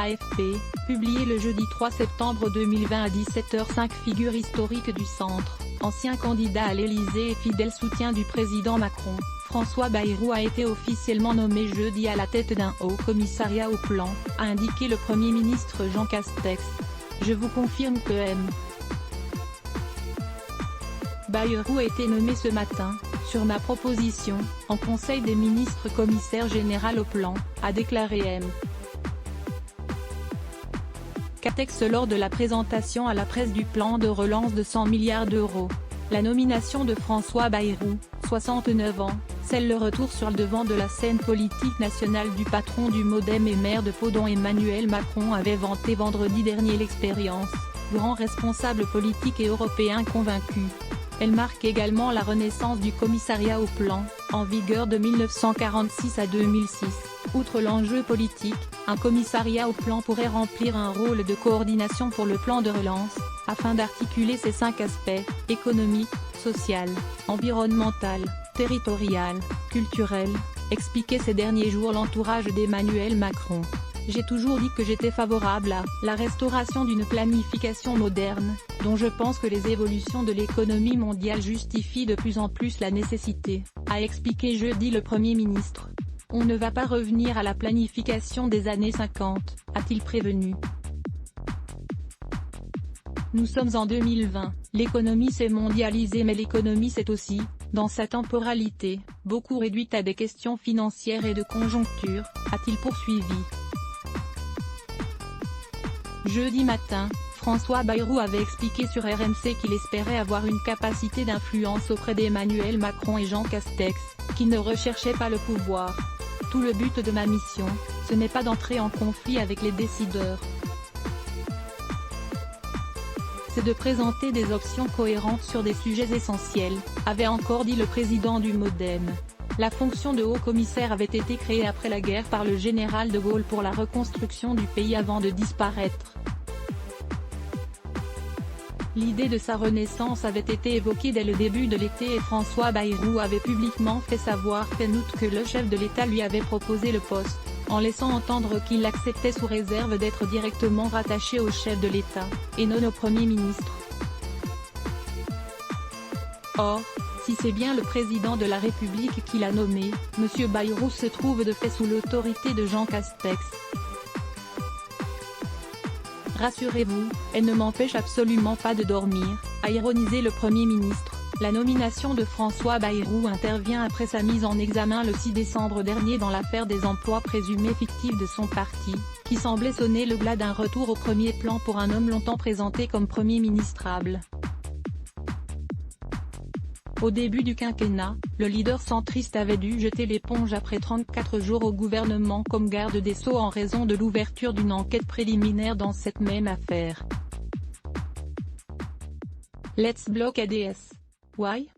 AFP, publié le jeudi 3 septembre 2020 à 17h05. Figure historique du centre, ancien candidat à l'Élysée et fidèle soutien du président Macron, François Bayrou a été officiellement nommé jeudi à la tête d'un haut commissariat au plan, a indiqué le Premier ministre Jean Castex. Je vous confirme que M. Bayrou a été nommé ce matin, sur ma proposition, en Conseil des ministres commissaire général au plan, a déclaré M. Castex lors de la présentation à la presse du plan de relance de 100 milliards d'euros. La nomination de François Bayrou, 69 ans, scelle le retour sur le devant de la scène politique nationale du patron du MoDem et maire de Pau dont Emmanuel Macron avait vanté vendredi dernier l'expérience, grand responsable politique et européen convaincu. Elle marque également la renaissance du commissariat au plan, en vigueur de 1946 à 2006. Outre l'enjeu politique, un commissariat au plan pourrait remplir un rôle de coordination pour le plan de relance, afin d'articuler ces 5 aspects, économique, social, environnemental, territorial, culturel, expliquait ces derniers jours l'entourage d'Emmanuel Macron. J'ai toujours dit que j'étais favorable à la restauration d'une planification moderne, dont je pense que les évolutions de l'économie mondiale justifient de plus en plus la nécessité, a expliqué jeudi le Premier ministre. On ne va pas revenir à la planification des années 50, a-t-il prévenu. Nous sommes en 2020, l'économie s'est mondialisée mais l'économie s'est aussi, dans sa temporalité, beaucoup réduite à des questions financières et de conjoncture, a-t-il poursuivi. Jeudi matin, François Bayrou avait expliqué sur RMC qu'il espérait avoir une capacité d'influence auprès d'Emmanuel Macron et Jean Castex, qui ne recherchaient pas le pouvoir. Tout le but de ma mission, ce n'est pas d'entrer en conflit avec les décideurs. C'est de présenter des options cohérentes sur des sujets essentiels, avait encore dit le président du MoDem. La fonction de haut-commissaire avait été créée après la guerre par le général de Gaulle pour la reconstruction du pays avant de disparaître. L'idée de sa renaissance avait été évoquée dès le début de l'été et François Bayrou avait publiquement fait savoir fin août que le chef de l'État lui avait proposé le poste, en laissant entendre qu'il l'acceptait sous réserve d'être directement rattaché au chef de l'État, et non au Premier ministre. Or, si c'est bien le président de la République qui l'a nommé, M. Bayrou se trouve de fait sous l'autorité de Jean Castex. Rassurez-vous, elle ne m'empêche absolument pas de dormir, a ironisé le Premier ministre. La nomination de François Bayrou intervient après sa mise en examen le 6 décembre dernier dans l'affaire des emplois présumés fictifs de son parti, qui semblait sonner le glas d'un retour au premier plan pour un homme longtemps présenté comme Premier ministrable. Au début du quinquennat, le leader centriste avait dû jeter l'éponge après 34 jours au gouvernement comme garde des Sceaux en raison de l'ouverture d'une enquête préliminaire dans cette même affaire. Let's block ADS. Why?